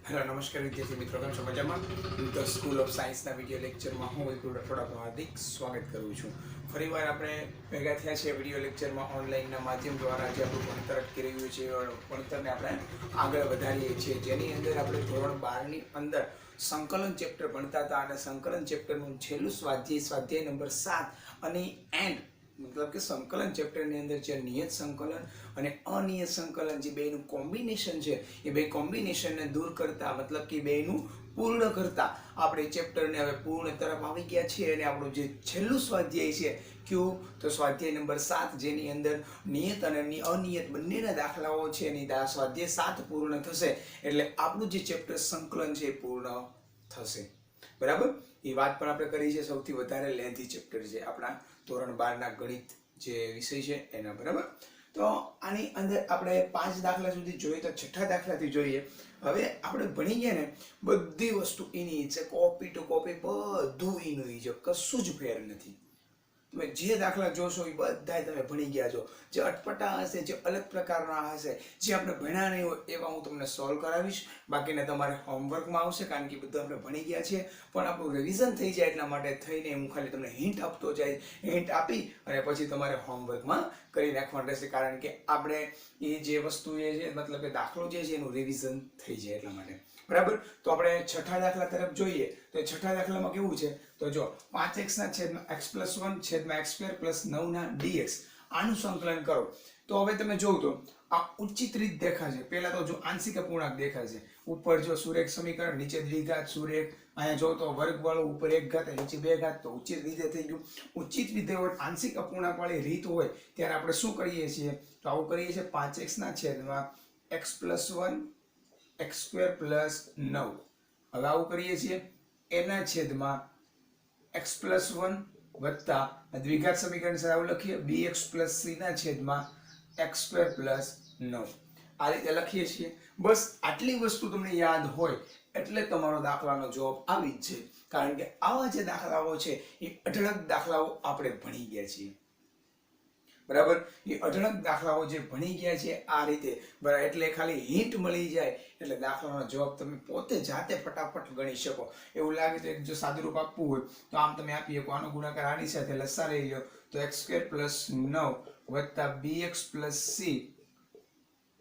Hello नमस्कार विद्यार्थी मित्रों केम छो मजामां द स्कूल ऑफ साइंस ना विडियो लेक्चर में हूँ विपुल राठोड आपનું હાર્દિક સ્વાગત કરું છું। ફરીવાર આપણે ભેગા થયા છે વિડિયો લેક્ચરમાં ઓનલાઈનના માધ્યમ દ્વારા જે આપણું ભણતર અટકી રહ્યું છે ભણતરને આપણે આગળ વધારીએ છીએ, જેની અંદર આપણે ધોરણ 12 ની અંદર સંકલન ચેપ્ટર ભણતા હતા અને સંકલન ચેપ્ટરનું છેલ્લું સ્વાધ્યાય નંબર 7 અને એન્ડ मतलब कि संकलन चैप्टर ने अंदर जो नियत संकलन અને અનિયત સંકલન જે બેનું કોમ્બિનેશન છે એ બે કોમ્બિનેશનને દૂર કરતા मतलब कि બેનું પૂર્ણ કરતા આપણે ચેપ્ટરને હવે પૂર્ણ તરફ આવી ગયા છીએ અને આપણું જે છેલ્લું સ્વાધ્યાય છે કયું તો સ્વાધ્યાય નંબર 7 જેની અંદર નિયત અને અનિયત બંનેના દાખલાઓ છે અને સ્વાધ્યાય 7 પૂર્ણ થશે એટલે આપણું જે ચેપ્ટર સંકલન છે એ પૂર્ણ થશે। બરાબર, એ વાત પણ આપણે કરી છે। સૌથી વધારે લેન્થી ચેપ્ટર છે આપણા ધોરણ 12 ના ગણિત જે વિષય છે એના। બરાબર, તો આની અંદર આપણે 5 દાખલા સુધી જોઈએ તો છઠ્ઠા દાખલાથી જોઈએ। હવે આપણે ભણી ગયા ને બધી વસ્તુ એની છે, કોપી ટુ કોપી બધું એનું છે, કશું જ ફેર નથી। તમે જે દાખલા જોશો એ બધા તમે ભણી ગયા છો। જે અટપટા હશે, જે અલગ પ્રકારના હશે, જે આપણે ભણ્યા નહીં હોય એવા હું તમને સોલ્વ કરાવીશ। બાકીને તમારે હોમવર્કમાં આવશે, કારણ કે બધું આપણે ભણી ગયા છીએ, પણ આપણું રિવિઝન થઈ જાય એટલા માટે થઈને હું ખાલી તમને હિન્ટ આપતો જાય। હિન્ટ આપી અને પછી તમારે હોમવર્કમાં કરી નાખવાનું રહેશે, કારણ કે આપણે એ જે વસ્તુ એ છે મતલબ કે દાખલો જે છે એનું રિવિઝન થઈ જાય એટલા માટે। બરાબર, તો આપણે છઠ્ઠા દાખલા તરફ જોઈએ તો છઠ્ઠા દાખલામાં કેવું છે તો જો 5x ના છેદમાં x + 1 છેદમાં x² + 9 ના dx આનું સંકલન કરો। તો હવે તમે જોવો તો આ ઉચિત રીત દેખાશે। પહેલા તો જો આંશિક અપૂર્ણાંક દેખાશે, ઉપર જો સુરેખ સમીકરણ, નીચે દ્વિઘાત સુરેખ, અહીંયા જો તો વર્ગ વાળો ઉપર 1 ઘાત નીચે 2 ઘાત, તો ઉચિત વિધેય થઈ ગયું। ઉચિત વિધેય હોય આંશિક અપૂર્ણાંક વાળી રીત હોય ત્યારે આપણે શું કરીએ છીએ તો આવું કરીએ છીએ 5x ના છેદમાં x + 1 x² + 9। હવે આવું કરીએ છીએ એના છેદમાં x + 1 વત્તા દ્વિઘાત સમીકરણ સાથે આવું લખીએ bx + c ના છેદમાં x² + 9। આ રીતે લખીએ છીએ। બસ આટલી વસ્તુ તમને યાદ હોય એટલે તમારો દાખલાનો જવાબ આવી જ છે, કારણ કે આવા જે દાખલાઓ છે એ અઢળક દાખલાઓ આપણે ભણી ગયા છીએ। બરાબર, એ અઢળક દાખલાઓ જે ભણી ગયા છે આ રીતે બરાબર, એટલે ખાલી હિન્ટ મળી જાય એટલે દાખલાનો જવાબ તમે પોતે જાતે ફટાફટ ગણી શકો। એવું લાગે તો જો સાદુરૂપ આપવું હોય તો આમ તમે આપી શકો, આનો ગુણાકાર આની સાથે લસા લઈ લો તો x² + 9 વત્તા bx + c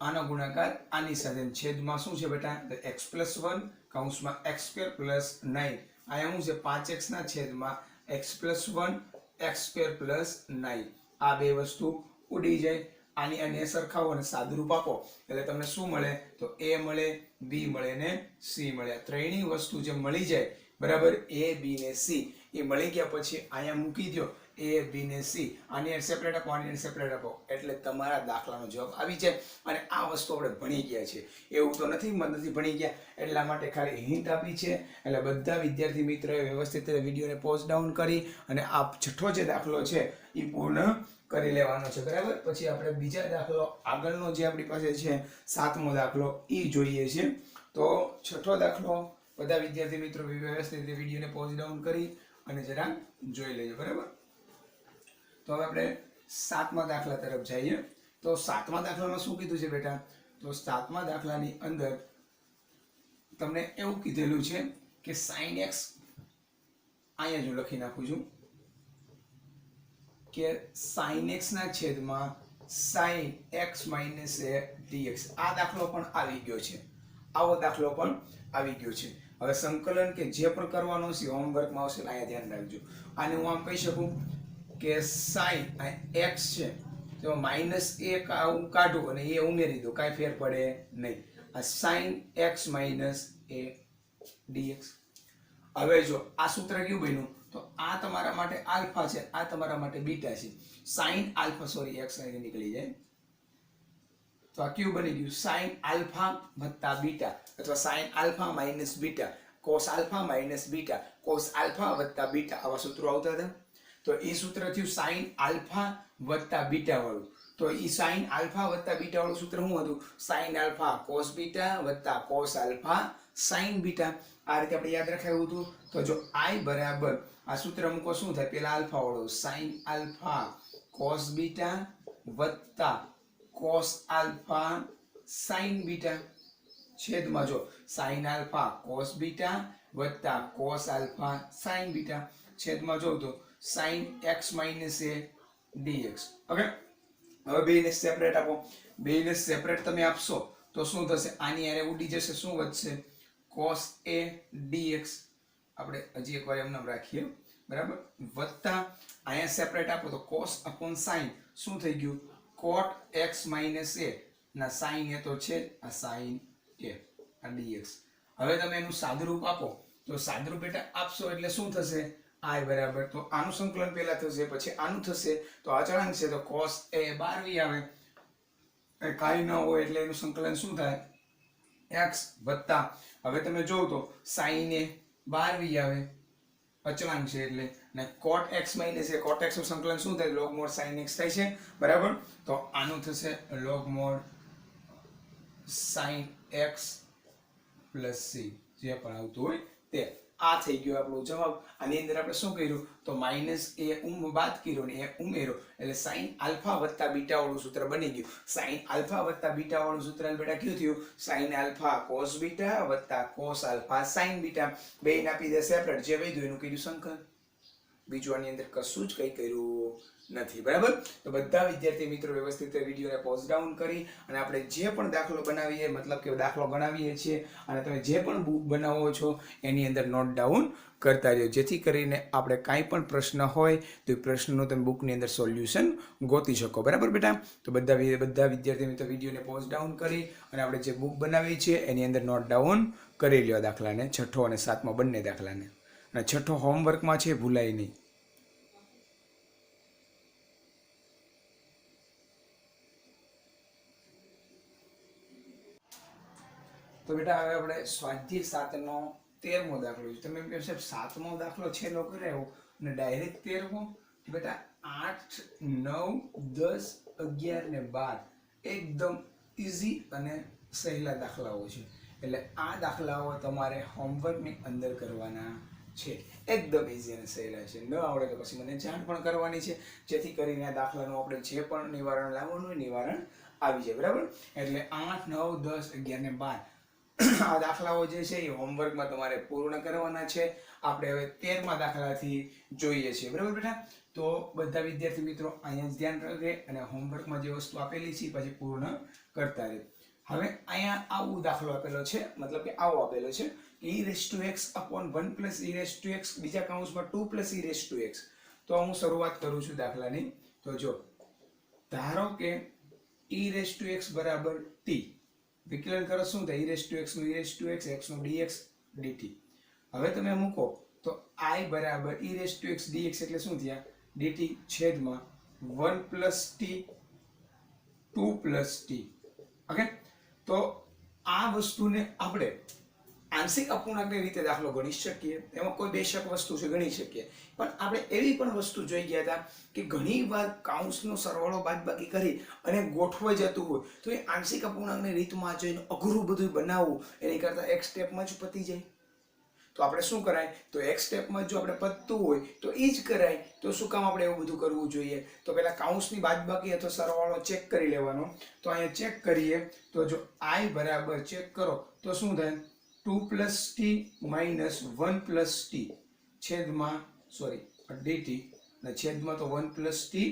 આનો ગુણાકાર આની સાથે, છેદમાં શું છે બેટા તો x + 1 કૌંસમાં x² + 9, અહીંયા શું છે 5x ના છેદમાં x + 1 x² + 9। આ બે વસ્તુ ઉડી જાય, આની આને સરખાવો અને સાદુરૂપ આપો એટલે તમને શું મળે તો a મળે, b મળે ને c મળે। ત્રણેય વસ્તુ જે મળી જાય બરાબર, a b ને c એ મળી ગયા પછી અહીંયા મૂકી દો a b ને c, આની સેપરેટ આપો, આની સેપરેટ આપો એટલે તમારા દાખલાનો જવાબ આવી જાય। અને આ વસ્તુ આપણે ભણી ગયા છે, એવું તો નથી ભણી ગયા, એટલા માટે ખાલી હિન્ટ આપી છે। એટલે બધા વિદ્યાર્થી મિત્રોએ વ્યવસ્થિત વિડીયોને પોઝ ડાઉન કરી અને આ છઠ્ઠો જે દાખલો છે એ પૂર્ણ કરી લેવાનો છે। બરાબર, પછી આપણે બીજા દાખલો આગળનો જે આપણી પાસે છે 7મો દાખલો એ જોઈએ છે। તો છઠ્ઠો દાખલો બધા વિદ્યાર્થી મિત્રો વ્યવસ્થિત વિડીયોને પોઝ ડાઉન કરી અને જરા જોઈ લેજો। બરાબર, તો હવે આપણે 7મા દાખલા તરફ જઈએ। તો 7મા દાખલામાં શું કીધું છે બેટા તો 7મા દાખલાની અંદર તમને એવું કીધેલું છે કે sin x, અહીંયા જો લખી નાખું છું કે sin x ના છેદમાં sin x - a dx। આ દાખલો પણ આવી ગયો છે, આવો દાખલો પણ આવી ગયો છે। હવે સંકલન કે જે પણ કરવાનો છે હોમવર્કમાં આવશે, અહીંયા ધ્યાન રાખજો। આને હું આમ કહી શકું કે sin x છે તો -a હું કાઢું અને એ ઉમેરી દો, કાંઈ ફેર પડે નહીં। આ sin x - a dx। હવે જો આ સૂત્ર કયું બન્યું તો આ તમારા માટે આલ્ફા છે, આ તમારા માટે બીટા છે। sin આલ્ફા સોરી x અહીં નીકળી જાય તો આ કયું બની ગયું sin આલ્ફા વત્તા બીટા અથવા sin alpha minus beta, cos alpha minus beta, cos alpha વત્તા બીટા, આવા સૂત્રો આવતા હતા। તો એ સૂત્ર થયું sin આલ્ફા વત્તા બીટા વાળું। તો એ sin આલ્ફા વત્તા બીટા વાળું સૂત્ર શું હતું sin આલ્ફા cos બીટા વત્તા cos આલ્ફા sin બીટા। આ રીતે આપણે યાદ રખાયું હતું। તો જો i બરાબર આ સૂત્ર મૂકો શું થાય, પેલા આલ્ફા વાળું sin આલ્ફા cos બીટા વત્તા cos આલ્ફા sin બીટા। છેદમાં જો sin આલ્ફા cos બીટા વત્તા cos આલ્ફા sin બીટા છેદમાં જો તો sin x minus a dx. Okay, હવે બેને સેપરેટ આપો. બેને સેપરેટ તમે આપશો તો શું થશે? આની હારે ઉડી જશે, શું વધશે? cos a dx. આપણે હજી એકવાર એમ નામ રાખીએ, બરાબર. વત્તા અહીંયા સેપરેટ આપો તો cos upon sin શું થઈ ગયું? cot x minus a ના sin એ તો છે, આ sin a આ dx. હવે તમે એનું સાદુરૂપ આપો તો સાદુરૂપ બેટા આપશો એટલે શું થશે? I બરાબર, તો આનું સંકલન પહેલા થશે, પછી આનું થશે, તો અચળાંક છે તો cos a 12 આવે. કાંઈ ન હોય એટલે એનું સંકલન શું થાય? x વત્તા હવે તમે જોવો તો sin a 12 આવે, અચળાંક છે એટલે, ને cot x minus a cot x નું સંકલન શું થાય? log mod sin x થાય છે, બરાબર. તો આનું થશે log mod sin x plus c, જે પણ આવતું હોય તે. આ થઈ ગયો આપણો જવાબ. આની અંદર આપણે શું કર્યું તો માઈનસ એ બાદ કર્યો ને એ ઉમેરો એટલે sin આલ્ફા વત્તા બીટા વાળું સૂત્ર બની ગયું. sin આલ્ફા વત્તા બીટા વાળું સૂત્ર બેટા કયું થયું? sin આલ્ફા cos બીટા વત્તા cos આલ્ફા sin બીટા. બેને આપી દે સેપરેટ, જે વૈધું એનું કર્યું સંકલન. બીજું આની અંદર કશું જ કઈ કર્યું નથી, બરાબર. તો બધા વિદ્યાર્થી મિત્રો વ્યવસ્થિત વિડીયોને પોઝ ડાઉન કરી અને આપણે જે પણ દાખલો બનાવીએ, મતલબ કે દાખલો ગણાવીએ છીએ અને તમે જે પણ બુક બનાવો છો એની અંદર નોટ ડાઉન કરતા રહ્યો, જેથી કરીને આપણે કાંઈ પણ પ્રશ્ન હોય તો એ પ્રશ્નનું તમે બુકની અંદર સોલ્યુશન ગોતી શકો, બરાબર બેટા. તો બધા વિદ્યાર્થી મિત્રો વિડીયોને પોઝ ડાઉન કરી અને આપણે જે બુક બનાવી છે એની અંદર નોટ ડાઉન કરી લ્યો દાખલાને, 6ઠ્ઠો અને 7મો બંને દાખલાને. અને 6ઠ્ઠો હોમવર્કમાં છે, ભૂલાય નહીં. તો બેટા હવે આપણે સ્વાધ્યાય 7નો 13મો દાખલો છે. તમે એમ કહો સાહેબ 7મો દાખલો છેલ્લો કરાયો અને ડાયરેક્ટ 13મો? બેટા 8, 9, 10, 11 ને 12 એકદમ ઈઝી અને સહેલા દાખલાઓ છે. એટલે આ દાખલાઓ તમારે હોમવર્કની અંદર કરવાના છે. એકદમ ઈઝી અને સહેલા છે. ન આવડે તો પછી મને જાણ પણ કરવાની છે, જેથી કરીને આ દાખલાનું આપણે જે પણ નિવારણ લાવવાનું હોય નિવારણ આવી જાય, બરાબર. એટલે 8, 9, 10, 11 ને 12 આ દાખલાઓ જે છે એ હોમવર્કમાં તમારે પૂર્ણ કરવાના છે. આપણે હવે 13મા દાખલાથી જોઈએ છીએ, બરાબર બેટા. તો બધા વિદ્યાર્થી મિત્રો અહીંયા જ ધ્યાન રાખે અને હોમવર્કમાં જે વસ્તુ આપેલી છે પછી પૂર્ણ કરતા રહે. હવે અહીંયા આવો દાખલો આપેલો છે, મતલબ કે આવો આપેલો છે e⁻x upon 1 plus e⁻x બીજા કૌંસમાં 2 plus e⁻x. તો હું શરૂઆત કરું છું દાખલાની. તો જો ધારો કે e⁻x બરાબર t, વિકલન કરો શું થાય? e⁻x નું e⁻x, x નું dx dt. હવે તમે મૂકો તો I બરાબર e⁻x dx એટલે શું થયા? dt છેદમાં 1 plus t 2 plus t. Okay, તો આ વસ્તુને આપણે આંશિક અપૂર્ણાંકની રીતે દાખલો ગણી શકીએ. એમાં કોઈ બેશક વસ્તુ છે, ગણી શકીએ. પણ આપણે એવી પણ વસ્તુ જોઈ ગયા હતા કે ઘણી વાર કાઉન્સનો સરવાળો બાદબાકી કરી અને ગોઠવાઈ જતું હોય તો એ આંશિક અપૂર્ણાંકની રીતમાં જઈને અઘરું બધું બનાવવું એની કરતાં એક સ્ટેપમાં જ પતી જાય. તો આપણે શું કરાય? તો એક સ્ટેપમાં જો આપણે પતતું હોય તો એ જ કરાય. તો શું કામ આપણે એવું બધું કરવું જોઈએ? તો પહેલા કાઉન્સની બાદબાકી અથવા સરવાળો ચેક કરી લેવાનો. તો અહીંયા ચેક કરીએ તો જો I બરાબર ચેક કરો તો શું થાય? 2 plus t minus 1 plus t છેદમાં dt ને છેદમાં તો 1 plus t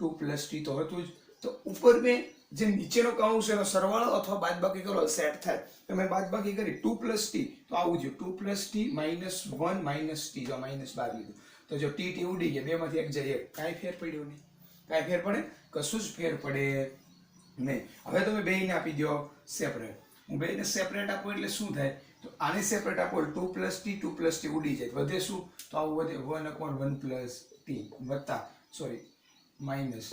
2 plus t તો હતું જ. તો ઉપર મેં જે નીચેનો કૌંસ એનો સરવાળો અથવા બાદબાકી કરો સેટ થાય. તમે બાદબાકી કરી 2 plus t તો આવું જ 2 plus t minus 1 minus t, તો minus 12 લીધું. તો જો t t ઉડી ગયા, બેમાંથી એક જગ્યાએ કાંઈ ફેર પડ્યો નહીં. કાંઈ ફેર પડે? કશું જ ફેર પડે નહીં. હવે તમે બેયને આપી દો સેપરેટ. હું બેયને સેપરેટ આપું એટલે શું થાય? તો આને સેપરેટ આપો 2 plus t 2 plus t ઉડી જાય. વધે શું? તો આવું વધે 1/1 plus t વત્તા માઇનસ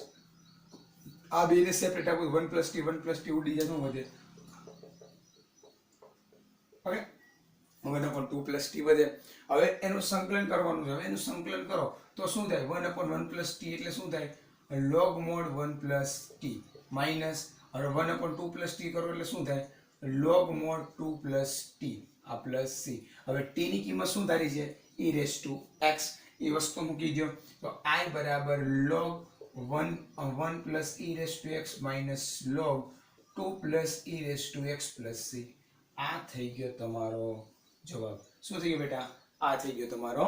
આ બેને સેપરેટ આપો 1 plus t 1 plus t ઉડી જાય, શું વધે? ઓકે, 1/2 plus t વધે. હવે એનું સંકલન કરવાનું છે. હવે એનું સંકલન કરો તો શું થાય? 1/1 plus t એટલે શું થાય? log mod 1 plus t minus હવે 1/2 plus t કરો એટલે શું થાય? log mod 2 plus t આ પ્લસ c. હવે t ની કિંમત શું ધારી છે? e⁻x. એ વસ્તુ મૂકી દો તો I બરાબર log 1 plus e⁻x minus log 2 plus e⁻x plus c. આ થઈ ગયો તમારો જવાબ. શું થઈ ગયો બેટા? આ થઈ ગયો તમારો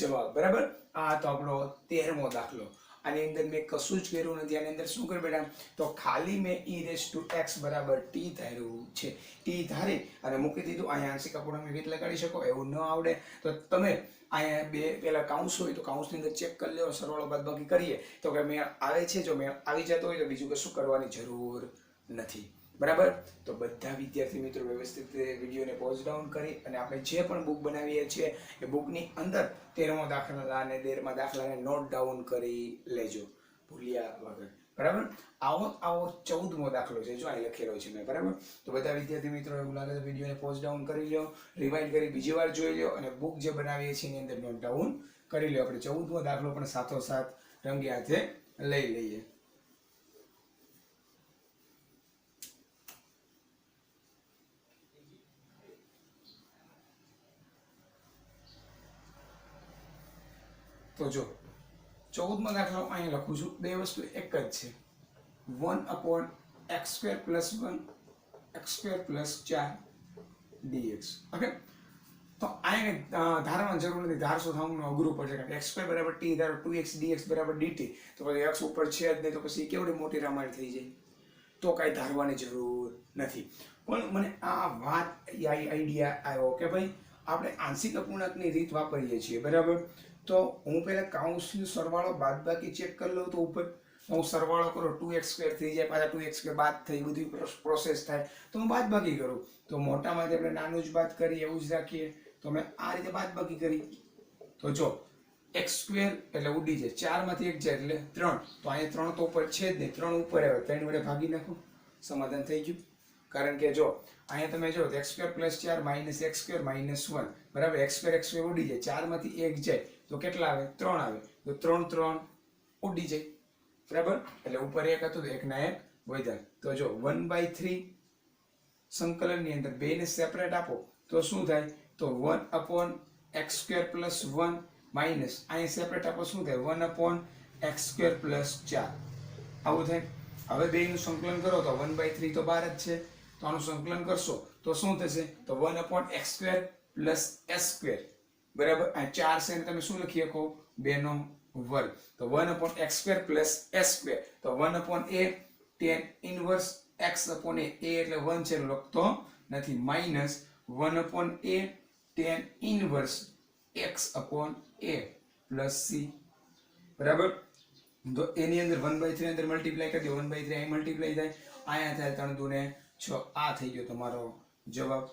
જવાબ. બરાબર. આ તો આપણો 13મો દાખલો. આની અંદર મેં કશું જ કર્યું નથી. આની અંદર શું કર્યું બેટા? તો ખાલી મેં e⁻x બરાબર t ધાર્યું છે. t ધારી અને મૂકી દીધું. અહીંયા આંશિક અપૂર્ણાંકની રીત લગાડી શકો. એવું ન આવડે તો તમે અહીંયા બે પેલા કાઉન્સ હોય તો કાઉન્સની અંદર ચેક કરી લો. સરવાળો બાદબાકી કરીએ તો કે મેળ આવે છે. જો મેળ આવી જતો હોય તો બીજું કશું કરવાની જરૂર નથી. બરાબર. તો બધા વિદ્યાર્થી મિત્રો વ્યવસ્થિત વિડીયોને પોઝ ડાઉન કરી અને આપણે જે પણ બુક બનાવીએ છીએ એ બુકની અંદર 13મો દાખલા અને 13મા દાખલાને નોટ ડાઉન કરી લેજો ભૂલ્યા વગર. બરાબર. આવો 14મો દાખલો છે. જો અહીં લખેલો છે મેં. બરાબર. તો બધા વિદ્યાર્થી મિત્રો એવું લાગે તો વિડીયોને પોઝ ડાઉન કરી લો, રિવાઇન્ડ કરી બીજી વાર જોઈ લો અને બુક જે બનાવીએ છીએ એની અંદર નોટ ડાઉન કરી લો. આપણે 14મો દાખલો પણ સાથોસાથ રંગે હાથે લઈ લઈએ. તો જો 14મો દાખલો અહીં લખું છું. બે વસ્તુ એક જ છે. 1/x² + 1 x² + 4 dx. ઓકે. તો આને ધારવાની જરૂર નથી. ધારશો થવાનું અઘરું પડશે કારણ કે x² બરાબર t ધારો 2x dx બરાબર dt તો પછી x ઉપર છે જ નહીં તો પછી કેવડી મોટી રામાયણ થઈ જાય. તો કાંઈ ધારવાની જરૂર નથી. પણ મને આ વાત આઈડિયા આવ્યો કે ભાઈ આપણે આંશિક અપૂર્ણાંકની રીત વાપરીએ છીએ. બરાબર. તો હું પહેલા કાઉન્સનો સરવાળો બાદબાકી ચેક કરી લઉં તો ઉપર હું સરવાળો કરું 2x² થઈ જાય, પાછા 2x² બાદ થઈ, બધી પ્રોસેસ થાય તો હું બાદબાકી કરું. તો મોટામાંથી આપણે નાનું જ બાદ કરીએ એવું જ રાખીએ. તો મેં આ રીતે બાદબાકી કરી. તો જો x² એટલે ઉડી જાય, 4 માંથી 1 જાય એટલે 3. તો અહીંયા 3 તો ઉપર છે જ નહીં, 3 ઉપર આવે, 3 વડે ભાગી નાખો, સમાધાન થઈ ગયું. કારણ કે જો અહીંયા તમે જો x² + 4 - x² - 1 બરાબર. x² ઉડી જાય, 4 માંથી 1 જાય તો કેટલા આવે? 3 આવે. તો 3 ઉડી જાય. બરાબર. એટલે ઉપર 1 હતું તો 1 ના 1 વધ્યા. તો જો 1/3 સંકલનની અંદર 2 ને સેપરેટ આપો તો શું થાય? તો 1/x² + 1 માઇનસ અહીં સેપરેટ આપો શું થાય? 1/x² + 4 આવું થાય. હવે બેયનું સંકલન કરો તો 1/3 તો બહાર જ છે. તો આનું સંકલન કરશો તો શું થશે? તો 1/x² + s². બરાબર. આ 4 છે ને તમે શું લખી શકો? 2 નો વર્ગ. તો 1/x² + s². તો 1/a tan inverse x/a. a એટલે 1 છે લખતો નથી. Minus 1/a tan inverse x/a + c. બરાબર. તો એની અંદર 1/3 અંદર મલ્ટીપ્લાય કરી દો. 1/3 અહીં મલ્ટીપ્લાય થાય, અહીંયા થાય 3 × 2 = 6. આ થઈ ગયો તમારો જવાબ.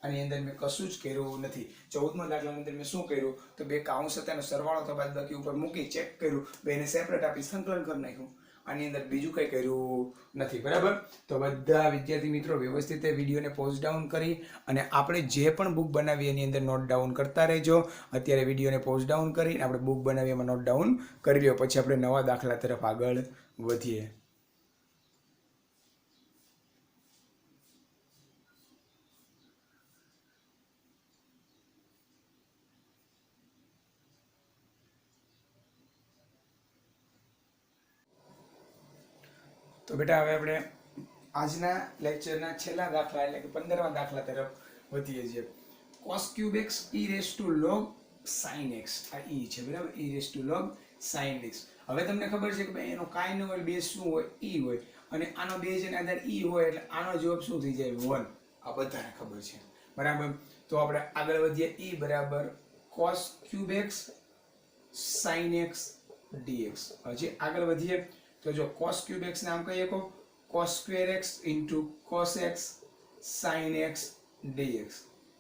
આની અંદર મેં કશું જ કર્યું નથી. 14મા દાખલાની અંદર મેં શું કર્યું? તો બે કાઉન્સ હતા એનો સરવાળો તો બાદબાકી ઉપર મૂકી ચેક કર્યું, બેને સેપરેટ આપી સંકલન કરી નાખ્યું. આની અંદર બીજું કંઈ કર્યું નથી. બરાબર. તો બધા વિદ્યાર્થી મિત્રો વ્યવસ્થિત વિડીયોને પોઝ ડાઉન કરી અને આપણે જે પણ બુક બનાવી એની અંદર નોટ ડાઉન કરતા રહેજો. અત્યારે વિડીયોને પોઝ ડાઉન કરીને આપણે બુક બનાવી એમાં નોટ ડાઉન કરી લો. પછી આપણે નવા દાખલા તરફ આગળ વધીએ. તો બેટા હવે આપણે આજના લેક્ચરના છેલ્લા દાખલા એટલે કે 15મા દાખલા તરફ વધીએ છીએ. cos³ x e⁻log sin x. આ e છે. બરાબર. e⁻log sin x. હવે તમને ખબર છે કે ભાઈ એનો કાંઈ ન હોય, બેઝ શું હોય? e હોય. અને આનો બેઝ એના અંદર e હોય એટલે આનો જવાબ શું થઈ જાય? 1. આ બધાને ખબર છે. બરાબર. તો આપણે આગળ વધીએ. e બરાબર cos³ x sin x dx. હજી આગળ વધીએ તો જો cos³ x નામ કહીએ કો cos² x * cos x sin x dx.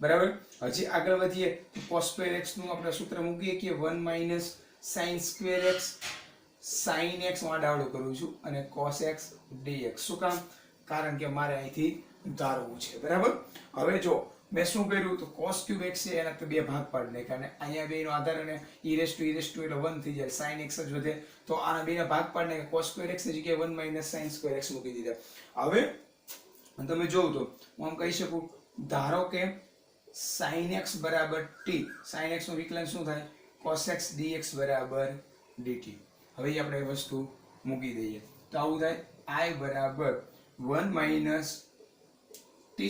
બરાબર. હજી આગળ વધીએ તો cos² x નું આપણે સૂત્ર મૂકીએ કે 1 - sin² x sin x હું આડાવડું કરું છું અને cos x dx. શું કામ? કારણ કે મારે અહીંથી ધારવું છે. બરાબર. હવે જો મેં શું કર્યું તો cos³ x છે એના તો બે ભાગ પાડી નાખ્યા અને અહીંયા બેનો આધાર અને e⁻ એટલે 1 થઈ જાય, sin x જ વધે. તો આના બેના ભાગ પાડી નાખ્યા. cos² x ની જગ્યાએ 1 - sin² x મૂકી દીધા. હવે તમે જોવ તો હું આમ કહી શકું, ધારો કે sin x બરાબર t. sin x નું વિકલન શું થાય? cos x dx બરાબર dt. હવે આપણે એ વસ્તુ મૂકી દઈએ તો આવું થાય. I બરાબર 1 - t²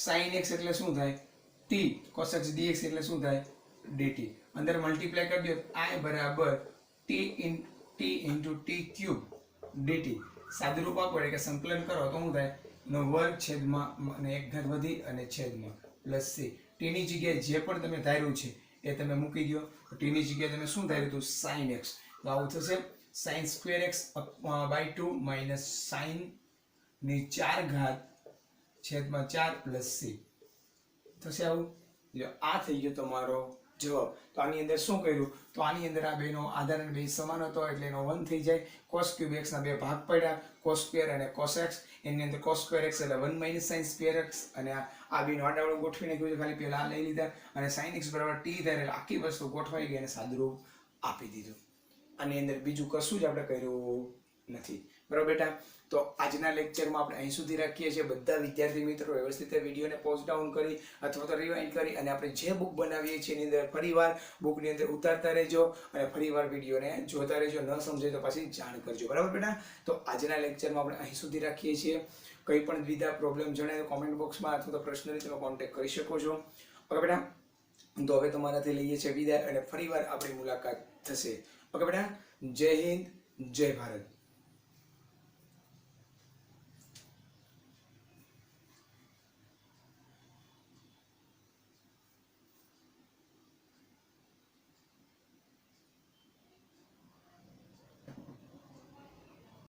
sin x એટલે શું થાય t, cos x dx એટલે શું થાય dt. અંદર મલ્ટીપ્લાય કરી દો I બરાબર t into t cube dt. સાદું રૂપ આપો એટલે કે સંકલન કરો તો શું થાય નો વર્ગ છેદમાં અને એક ઘાત વધી અને છેદમાં પ્લસ c. t ની જગ્યાએ જે પણ તમે ધાર્યું છે એ તમે મૂકી દો. t ની જગ્યાએ તમે શું ધાર્યું હતું sin x, તો આવું થશે sin square x by 2 minus sin ની 4 ઘાત છેદમાં 4 પ્લસ c થશે. આવું જો આ થઈ ગયો તમારો જવાબ. તો આની અંદર શું કર્યું, તો આની અંદર આ બેનો આધાર અને બે સમાન હતો એટલે એનો 1 થઈ જાય. cos cube x ના બે ભાગ પડ્યા, cos square અને cos x. એની અંદર cos square x એટલે 1 minus sin square x, અને આ બેનો આડાવડું ગોઠવી નાખ્યું છે, ખાલી પેલા આ લઈ લીધા, અને sin x બરાબર t થાય એટલે આખી વસ્તુ ગોઠવાઈ ગઈ અને સાદુરૂપ આપી દીધું. આની અંદર બીજું કશું જ આપણે કર્યું નથી. બરાબર બેટા, તો આજના લેક્ચરમાં આપણે અહીં સુધી રાખીએ છીએ. બધા વિદ્યાર્થી મિત્રો વ્યવસ્થિત વિડીયોને પોઝ ડાઉન કરી અથવા તો રિવાઇન્ડ કરી અને આપણે જે બુક બનાવીએ છીએ એની અંદર ફરીવાર બુકની અંદર ઉતારતા રહેજો અને ફરીવાર વિડીયોને જોતા રહેજો. ન સમજાય તો પછી જાણ કરજો. બરાબર બેટા, તો આજના લેક્ચરમાં આપણે અહીં સુધી રાખીએ છીએ. કંઈ પણ દ્વિધા પ્રોબ્લેમ જણાય તો કોમેન્ટ બોક્સમાં અથવા તો પર્સનલી તમે કોન્ટેક્ટ કરી શકો છો. ઓકે બેટા, તો હવે તમારાથી લઈએ છીએ વિદાય અને ફરીવાર આપણી મુલાકાત થશે. ઓકે બેટા, જય હિન્દ, જય ભારત.